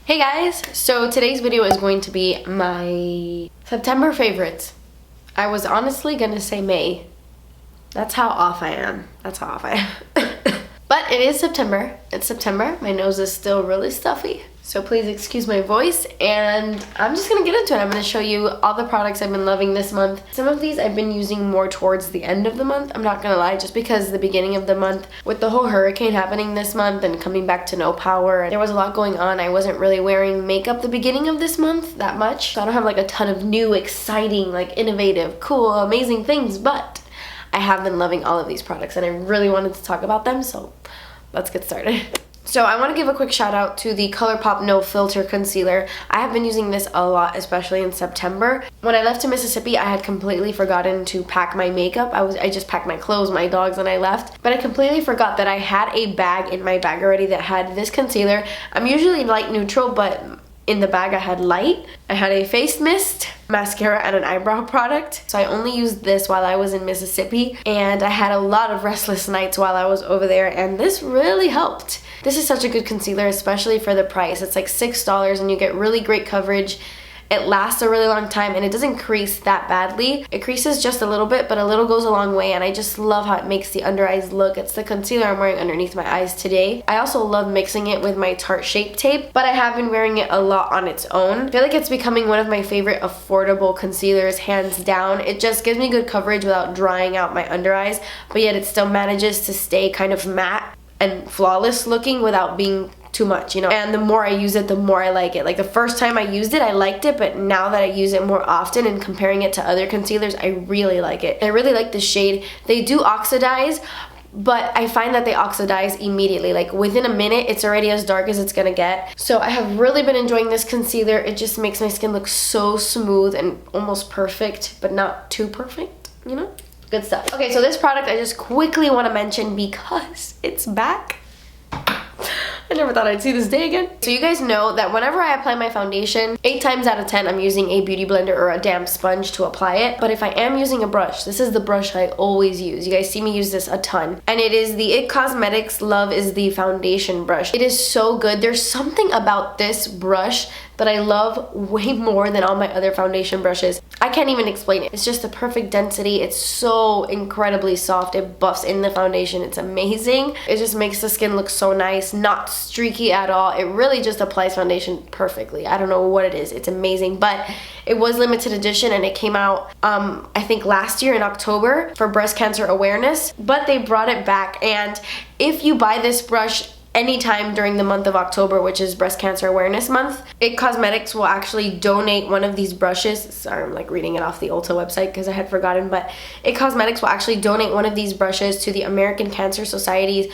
Hey guys, so today's video is going to be my September favorites. I was honestly gonna say May. That's how off I am. But it is September. It's September. My nose is still really stuffy, so please excuse my voice, and I'm just gonna get into it. I'm gonna show you all the products I've been loving this month. Some of these I've been using more towards the end of the month, I'm not gonna lie, just because the beginning of the month, with the whole hurricane happening this month and coming back to no power, there was a lot going on. I wasn't really wearing makeup the beginning of this month that much, so I don't have like a ton of new, exciting, like innovative, cool, amazing things, but I have been loving all of these products and I really wanted to talk about them, so let's get started. So I want to give a quick shout out to the Colourpop No Filter Concealer. I have been using this a lot, especially in September. When I left to Mississippi, I had completely forgotten to pack my makeup. I just packed my clothes, my dogs, and I left. But I completely forgot that I had a bag in my bag already that had this concealer. I'm usually light neutral, but in the bag I had light. I had a face mist, mascara, and an eyebrow product. So I only used this while I was in Mississippi, and I had a lot of restless nights while I was over there, and this really helped. This is such a good concealer, especially for the price. It's like $6 and you get really great coverage. It lasts a really long time and it doesn't crease that badly. It creases just a little bit, but a little goes a long way, and I just love how it makes the under eyes look. It's the concealer I'm wearing underneath my eyes today. I also love mixing it with my Tarte Shape Tape, but I have been wearing it a lot on its own. I feel like it's becoming one of my favorite affordable concealers, hands down. It just gives me good coverage without drying out my under eyes, but yet it still manages to stay kind of matte and flawless looking without being too much, you know. And the more I use it, the more I like it. Like the first time I used it, I liked it, but now that I use it more often and comparing it to other concealers, I really like it. I really like the shade. They do oxidize, but I find that they oxidize immediately. Like within a minute, it's already as dark as it's gonna get. So I have really been enjoying this concealer. It just makes my skin look so smooth and almost perfect, but not too perfect, you know? Good stuff. Okay, so this product I just quickly want to mention because it's back. I never thought I'd see this day again. So you guys know that whenever I apply my foundation, 8 times out of 10 I'm using a beauty blender or a damp sponge to apply it. But if I am using a brush, this is the brush I always use. You guys see me use this a ton. And it is the IT Cosmetics Love is the foundation brush. It is so good. There's something about this brush that I love way more than all my other foundation brushes. I can't even explain it. It's just the perfect density. It's so incredibly soft. It buffs in the foundation. It's amazing. It just makes the skin look so nice, not streaky at all. It really just applies foundation perfectly. I don't know what it is. It's amazing, but it was limited edition and it came out I think last year in October for breast cancer awareness, but they brought it back, and if you buy this brush anytime during the month of October, which is Breast Cancer Awareness Month, IT Cosmetics will actually donate one of these brushes. Sorry, I'm like reading it off the Ulta website because I had forgotten, but IT Cosmetics will actually donate one of these brushes to the American Cancer Society's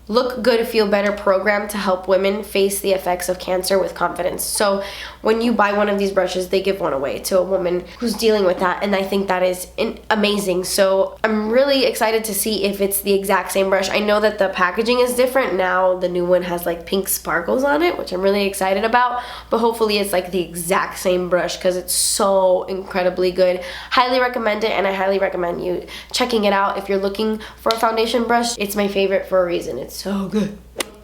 Look Good, Feel Better program to help women face the effects of cancer with confidence. So when you buy one of these brushes, they give one away to a woman who's dealing with that, and I think that is amazing. So I'm really excited to see if it's the exact same brush. I know that the packaging is different now. The new one has like pink sparkles on it, which I'm really excited about, but hopefully it's like the exact same brush because it's so incredibly good. Highly recommend it, and I highly recommend you checking it out if you're looking for a foundation brush. It's my favorite for a reason. It's so good.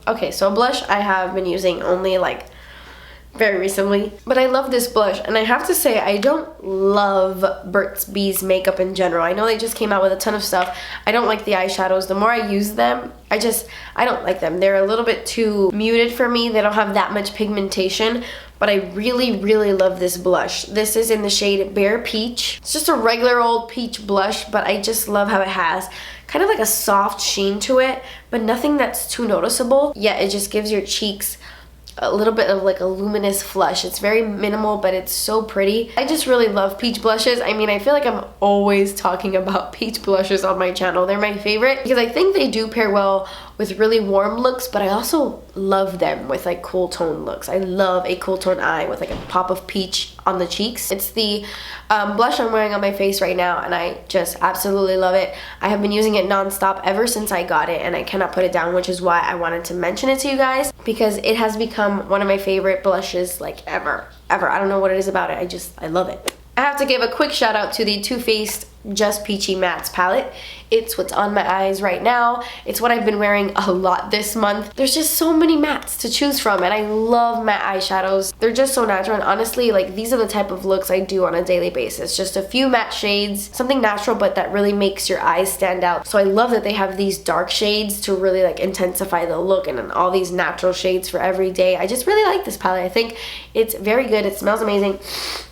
Okay, so blush I have been using only like very recently, but I love this blush, and I have to say I don't love Burt's Bees makeup in general. I know they just came out with a ton of stuff. I don't like the eyeshadows. The more I use them, I don't like them. They're a little bit too muted for me. They don't have that much pigmentation, but I really, really love this blush. This is in the shade Bare Peach. It's just a regular old peach blush, but I just love how it has kind of like a soft sheen to it, but nothing that's too noticeable. Yet it just gives your cheeks a little bit of like a luminous flush. It's very minimal, but it's so pretty. I just really love peach blushes. I mean, I feel like I'm always talking about peach blushes on my channel. They're my favorite because I think they do pair well with really warm looks, but I also love them with like cool tone looks. I love a cool tone eye with like a pop of peach on the cheeks. It's the blush I'm wearing on my face right now, and I just absolutely love it. I have been using it nonstop ever since I got it, and I cannot put it down, which is why I wanted to mention it to you guys because it has become one of my favorite blushes like ever. I don't know what it is about it. I love it. I have to give a quick shout out to the Too Faced Just Peachy Matte's palette. It's what's on my eyes right now. It's what I've been wearing a lot this month. There's just so many mattes to choose from, and I love matte eyeshadows. They're just so natural, and honestly, like, these are the type of looks I do on a daily basis. Just a few matte shades, something natural but that really makes your eyes stand out. So I love that they have these dark shades to really like intensify the look, and then all these natural shades for every day. I just really like this palette. I think it's very good. It smells amazing.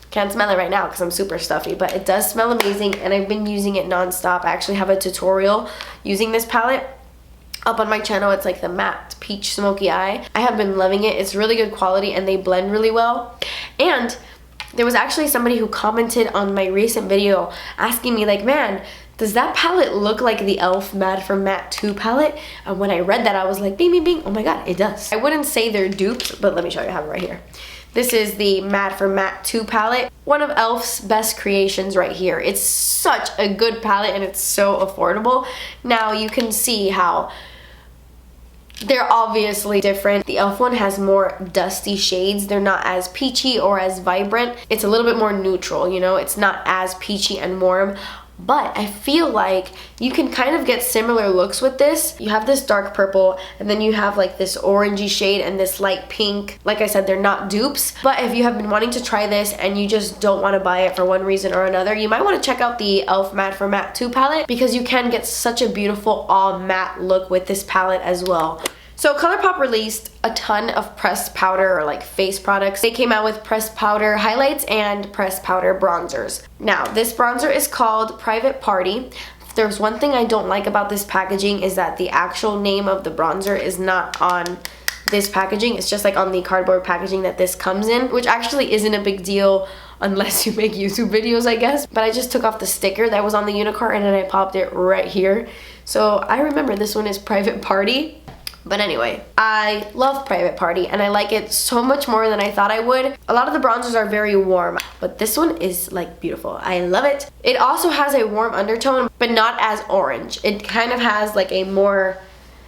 Can't smell it right now because I'm super stuffy, but it does smell amazing, and I've been using it nonstop. I actually have a tutorial using this palette up on my channel. It's like the matte peach smoky eye. I have been loving it. It's really good quality, and they blend really well. And there was actually somebody who commented on my recent video asking me like, man, does that palette look like the e.l.f. Matte for Matte 2 palette? And when I read that, I was like, bing, bing, bing, oh my god, it does. I wouldn't say they're dupes, but let me show you. I have it right here. This is the Matte for Matte 2 palette. One of e.l.f.'s best creations right here. It's such a good palette, and it's so affordable. Now you can see how they're obviously different. The e.l.f. one has more dusty shades. They're not as peachy or as vibrant. It's a little bit more neutral, you know? It's not as peachy and warm. But I feel like you can kind of get similar looks with this. You have this dark purple, and then you have like this orangey shade and this light pink. Like I said, they're not dupes. But if you have been wanting to try this and you just don't want to buy it for one reason or another, you might want to check out the e.l.f. Matte for Matte 2 palette, because you can get such a beautiful all matte look with this palette as well. So Colourpop released a ton of pressed powder or like face products. They came out with pressed powder highlights and pressed powder bronzers. Now, this bronzer is called Private Party. There's one thing I don't like about this packaging is that the actual name of the bronzer is not on this packaging. It's just like on the cardboard packaging that this comes in, which actually isn't a big deal unless you make YouTube videos, I guess. But I just took off the sticker that was on the unicorn and I popped it right here. So I remember this one is Private Party. But anyway, I love Private Party, and I like it so much more than I thought I would. A lot of the bronzers are very warm, but this one is like beautiful. I love it. It also has a warm undertone, but not as orange. It kind of has like a more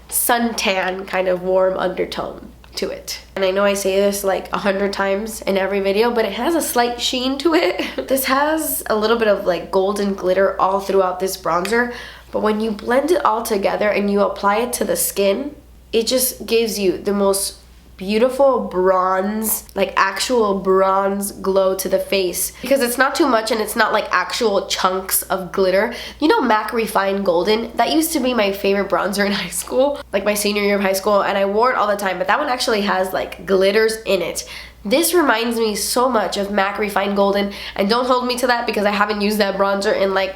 suntan kind of warm undertone to it. And I know I say this like 100 times in every video, but it has a slight sheen to it. This has a little bit of like golden glitter all throughout this bronzer, but when you blend it all together and you apply it to the skin, it just gives you the most beautiful bronze, like actual bronze glow to the face, because it's not too much and it's not like actual chunks of glitter. You know MAC Refined Golden? That used to be my favorite bronzer in high school, like my senior year of high school, and I wore it all the time, but that one actually has like glitters in it. This reminds me so much of MAC Refined Golden, and don't hold me to that because I haven't used that bronzer in like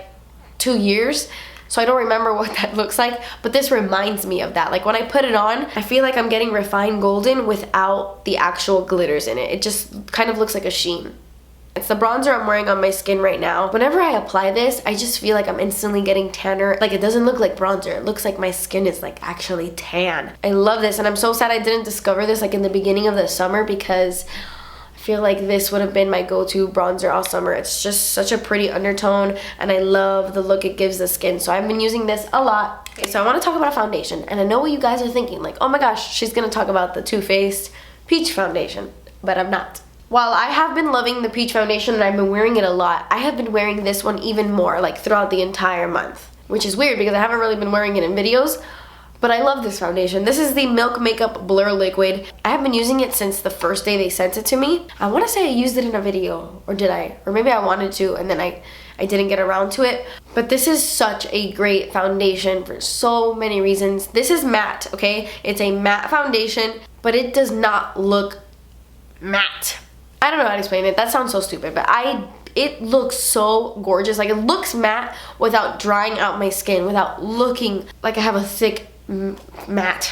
2 years. So I don't remember what that looks like, but this reminds me of that. Like when I put it on, I feel like I'm getting refined golden without the actual glitters in it. It just kind of looks like a sheen. It's the bronzer I'm wearing on my skin right now. Whenever I apply this, I just feel like I'm instantly getting tanner. Like it doesn't look like bronzer. It looks like my skin is like actually tan. I love this, and I'm so sad I didn't discover this like in the beginning of the summer, because I feel like this would have been my go-to bronzer all summer. It's just such a pretty undertone, and I love the look it gives the skin. So I've been using this a lot. Okay, so I want to talk about a foundation, and I know what you guys are thinking, like, oh my gosh, she's gonna talk about the Too Faced Peach Foundation, but I'm not. While I have been loving the Peach Foundation and I've been wearing it a lot, I have been wearing this one even more, like throughout the entire month, which is weird because I haven't really been wearing it in videos. But I love this foundation. This is the Milk Makeup Blur Liquid. I have been using it since the first day they sent it to me. I want to say I used it in a video, or did I? Or maybe I wanted to and then I didn't get around to it. But this is such a great foundation for so many reasons. This is matte, okay? It's a matte foundation, but it does not look matte. I don't know how to explain it. That sounds so stupid, but it looks so gorgeous. Like it looks matte without drying out my skin, without looking like I have a thick matte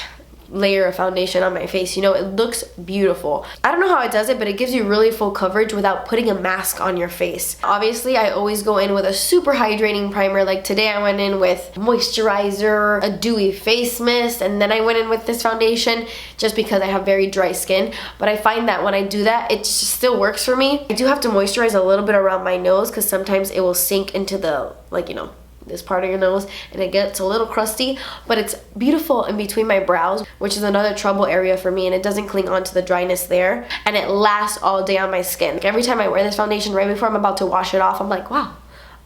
layer of foundation on my face. You know, it looks beautiful. I don't know how it does it, but it gives you really full coverage without putting a mask on your face. Obviously, I always go in with a super hydrating primer. Like today I went in with moisturizer, a dewy face mist, and then I went in with this foundation just because I have very dry skin. But I find that when I do that, it just still works for me. I do have to moisturize a little bit around my nose because sometimes it will sink into the, like, you know, this part of your nose, and it gets a little crusty, but it's beautiful in between my brows, which is another trouble area for me, and it doesn't cling on to the dryness there, and it lasts all day on my skin. Like every time I wear this foundation right before I'm about to wash it off, I'm like, wow,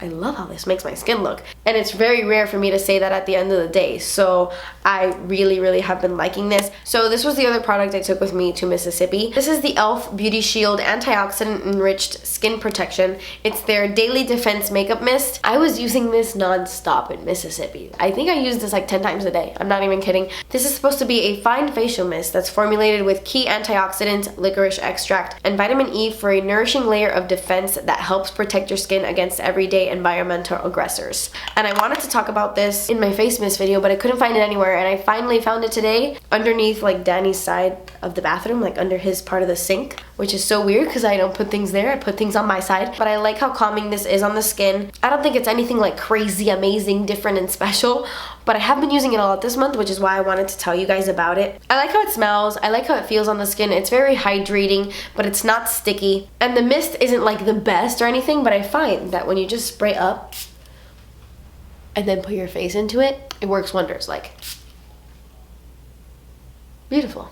I love how this makes my skin look. And it's very rare for me to say that at the end of the day. So I really have been liking this. So this was the other product I took with me to Mississippi. This is the e.l.f. Beauty Shield Antioxidant Enriched Skin Protection. It's their Daily Defense Makeup Mist. I was using this non-stop in Mississippi. I think I used this like 10 times a day. I'm not even kidding. This is supposed to be a fine facial mist that's formulated with key antioxidants, licorice extract, and vitamin E for a nourishing layer of defense that helps protect your skin against everyday environmental aggressors. And I wanted to talk about this in my face mist video, but I couldn't find it anywhere, and I finally found it today underneath like Danny's side of the bathroom, like under his part of the sink, which is so weird because I don't put things there. I put things on my side. But I like how calming this is on the skin. I don't think it's anything like crazy, amazing, different, and special, but I have been using it a lot this month, which is why I wanted to tell you guys about it. I like how it smells. I like how it feels on the skin. It's very hydrating, but it's not sticky. And the mist isn't like the best or anything, but I find that when you just spray up and then put your face into it, it works wonders. Like, beautiful.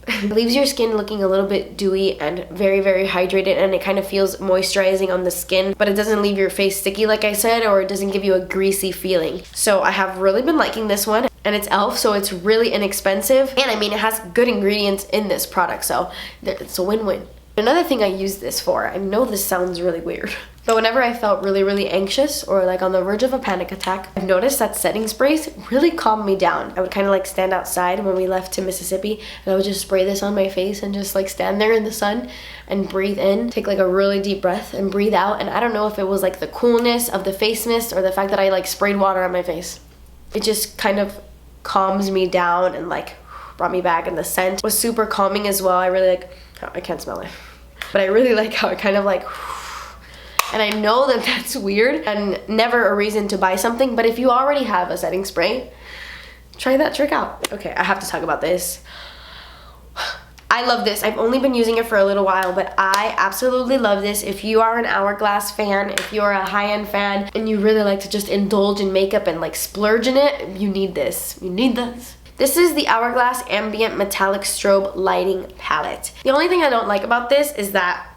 It leaves your skin looking a little bit dewy and very hydrated, and it kind of feels moisturizing on the skin, but it doesn't leave your face sticky like I said, or it doesn't give you a greasy feeling. So I have really been liking this one, and it's e.l.f. so it's really inexpensive, and I mean it has good ingredients in this product, so it's a win-win. Another thing I use this for, I know this sounds really weird, but whenever I felt really anxious or like on the verge of a panic attack, I've noticed that setting sprays really calm me down. I would kind of like stand outside when we left to Mississippi, and I would just spray this on my face and just like stand there in the sun and breathe in, take like a really deep breath and breathe out. And I don't know if it was like the coolness of the face mist or the fact that I like sprayed water on my face. It just kind of calms me down and like brought me back, and the scent was super calming as well. I really like, I can't smell it, but I really like how it kind of like, and I know that that's weird and never a reason to buy something, but if you already have a setting spray, try that trick out. Okay, I have to talk about this. I love this. I've only been using it for a little while, but I absolutely love this. If you are an Hourglass fan, if you're a high-end fan, and you really like to just indulge in makeup and like splurge in it, you need this. You need this. This is the Hourglass Ambient Metallic Strobe Lighting Palette. The only thing I don't like about this is that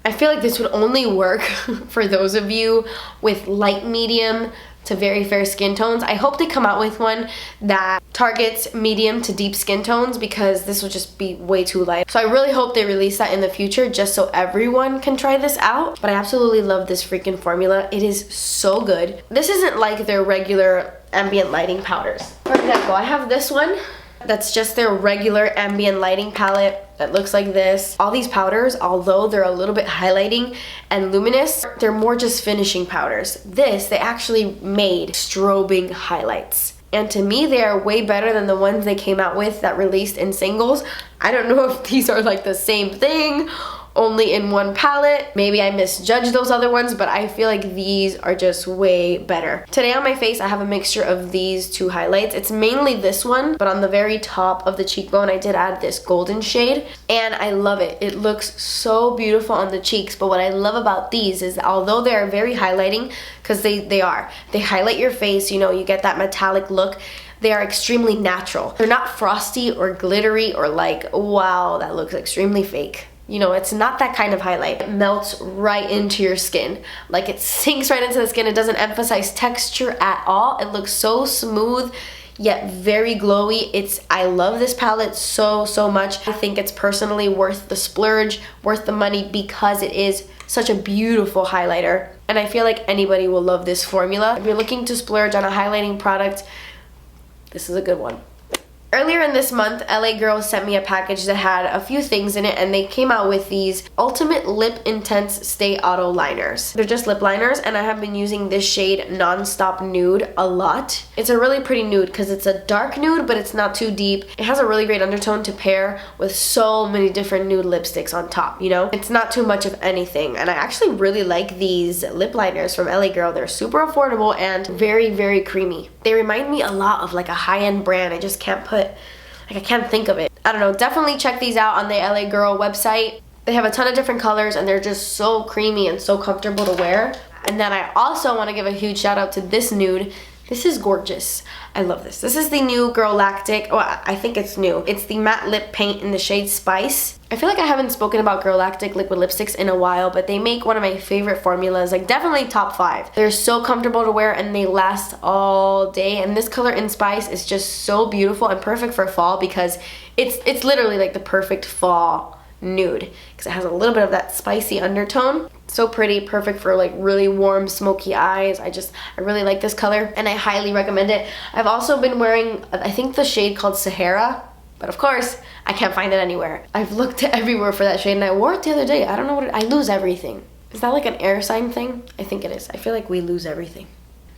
I feel like this would only work for those of you with light medium to very fair skin tones. I hope they come out with one that targets medium to deep skin tones, because this would just be way too light. So I really hope they release that in the future just so everyone can try this out. But I absolutely love this freaking formula. It is so good. This isn't like their regular ambient lighting powders. For example, I have this one that's just their regular ambient lighting palette that looks like this. All these powders, although they're a little bit highlighting and luminous, they're more just finishing powders. This, they actually made strobing highlights. And to me, they are way better than the ones they came out with that released in singles. I don't know if these are like the same thing, only in one palette. Maybe I misjudged those other ones, but I feel like these are just way better. Today on my face, I have a mixture of these two highlights. It's mainly this one, but on the very top of the cheekbone, I did add this golden shade, and I love it. It looks so beautiful on the cheeks, but what I love about these is although they are very highlighting, because they highlight your face, you know, you get that metallic look, they are extremely natural. They're not frosty or glittery or like, wow, that looks extremely fake. You know, it's not that kind of highlight. It melts right into your skin. Like, it sinks right into the skin. It doesn't emphasize texture at all. It looks so smooth, yet very glowy. I love this palette so much. I think it's personally worth the splurge, worth the money, because it is such a beautiful highlighter. And I feel like anybody will love this formula. If you're looking to splurge on a highlighting product, this is a good one. Earlier in this month, LA Girl sent me a package that had a few things in it, and they came out with these Ultimate Lip Intense Stay Auto Liners. They're just lip liners, and I have been using this shade Nonstop Nude a lot. It's a really pretty nude because it's a dark nude, but it's not too deep. It has a really great undertone to pair with so many different nude lipsticks on top, you know? It's not too much of anything, and I actually really like these lip liners from LA Girl. They're super affordable and very creamy. They remind me a lot of like a high-end brand. I just can't I can't think of it. I don't know, definitely check these out on the LA Girl website. They have a ton of different colors, and they're just so creamy and so comfortable to wear. And then I also want to give a huge shout out to this nude. This is gorgeous. I love this. This is the new Girlactik. Well, I think it's new. It's the matte lip paint in the shade Spice. I feel like I haven't spoken about Girlactik liquid lipsticks in a while, but they make one of my favorite formulas, like definitely top 5. They're so comfortable to wear and they last all day. And this color in Spice is just so beautiful and perfect for fall because it's literally like the perfect fall nude because it has a little bit of that spicy undertone. So pretty, perfect for like really warm smoky eyes. I really like this color and I highly recommend it. I've also been wearing, I think the shade called Sahara, but of course I can't find it anywhere. I've looked everywhere for that shade and I wore it the other day. I don't know what I lose everything. Is that like an air sign thing? I think it is. I feel like we lose everything.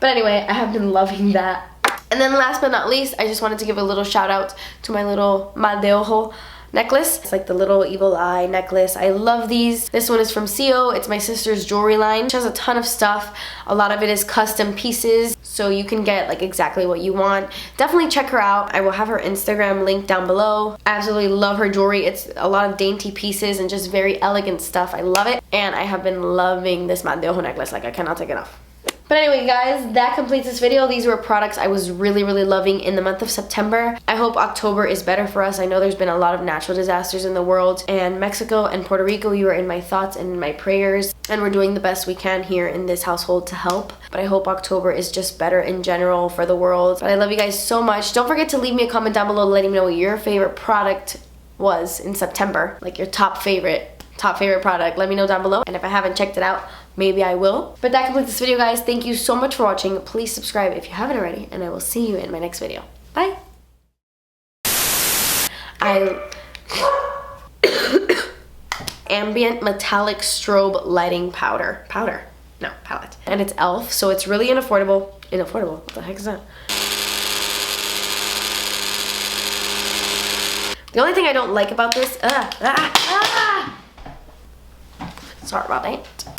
But anyway, I have been loving that. And then last but not least, I just wanted to give a little shout out to my little mal de ojo necklace. It's like the little evil eye necklace. I love these. This one is from CO. It's my sister's jewelry line. She has a ton of stuff. A lot of it is custom pieces, so you can get like exactly what you want. Definitely check her out. I will have her Instagram linked down below. I absolutely love her jewelry. It's a lot of dainty pieces and just very elegant stuff. I love it. And I have been loving this mal de ojo necklace. Like I cannot take it off. But anyway guys, that completes this video. These were products I was really loving in the month of September. I hope October is better for us. I know there's been a lot of natural disasters in the world, and Mexico and Puerto Rico, you are in my thoughts and in my prayers, and we're doing the best we can here in this household to help. But I hope October is just better in general for the world. But I love you guys so much. Don't forget to leave me a comment down below letting me know what your favorite product was in September, like your top favorite product. Let me know down below, and if I haven't checked it out, maybe I will. But that completes this video guys. Thank you so much for watching. Please subscribe if you haven't already, and I will see you in my next video. Bye. Ambient Metallic Strobe Lighting Powder. No, palette. And it's e.l.f. so it's really unaffordable. What the heck is that? The only thing I don't like about this, sorry about that.